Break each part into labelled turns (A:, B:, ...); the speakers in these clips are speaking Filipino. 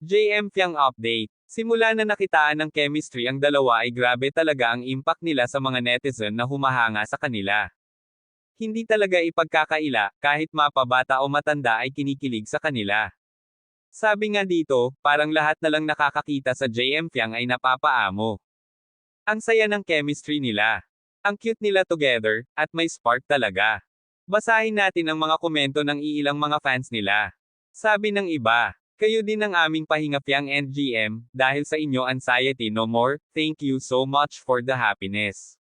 A: JM Fiang Update. Simula na nakitaan ng chemistry ang dalawa ay grabe talaga ang impact nila sa mga netizen na humahanga sa kanila. Hindi talaga ipagkakaila, kahit mapabata o matanda ay kinikilig sa kanila. Sabi nga dito, parang lahat na lang nakakakita sa JM Fiang ay napapaamo. Ang saya ng chemistry nila. Ang cute nila together, at may spark talaga. Basahin natin ang mga komento ng iilang mga fans nila. Sabi ng iba, kayo din ang aming pahinga Fiang and GM, dahil sa inyo anxiety no more, thank you so much for the happiness.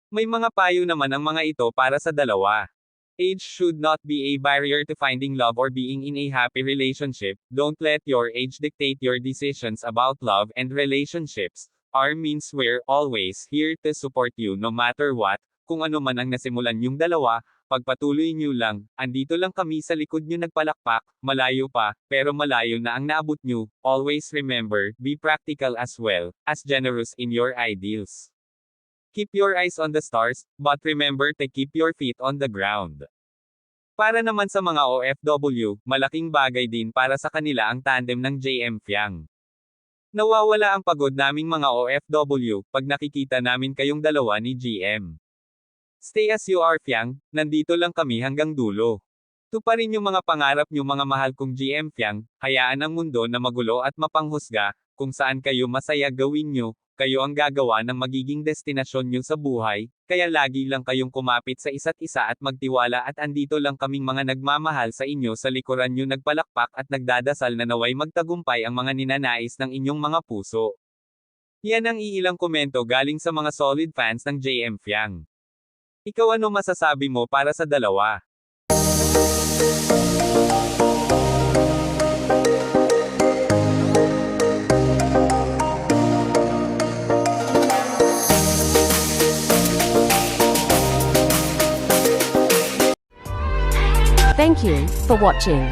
A: May mga payo naman ang mga ito para sa dalawa. Age should not be a barrier to finding love or being in a happy relationship. Don't let your age dictate your decisions about love and relationships. Our means we're always here to support you no matter what. Kung ano man ang nasimulan yung dalawa, pagpatuloy nyo lang, andito lang kami sa likod nyo nagpalakpak, malayo pa, pero malayo na ang naabot nyo. Always remember, be practical as well, as generous in your ideals. Keep your eyes on the stars, but remember to keep your feet on the ground. Para naman sa mga OFW, malaking bagay din para sa kanila ang tandem ng JM Fiang. Nawawala ang pagod naming mga OFW, pag nakikita namin kayong dalawa ni GM. Stay as you are Fiang, nandito lang kami hanggang dulo. Tuparin yung mga pangarap nyo mga mahal kong GM Fiang, hayaan ang mundo na magulo at mapanghusga, kung saan kayo masaya gawin nyo, kayo ang gagawa ng magiging destinasyon nyo sa buhay, kaya lagi lang kayong kumapit sa isa't isa at magtiwala at andito lang kaming mga nagmamahal sa inyo sa likuran nyo nagpalakpak at nagdadasal na naway magtagumpay ang mga ninanais ng inyong mga puso. Yan ang iilang komento galing sa mga solid fans ng JM Fiang. Ikaw ano masasabi mo para sa dalawa?
B: Thank you for watching.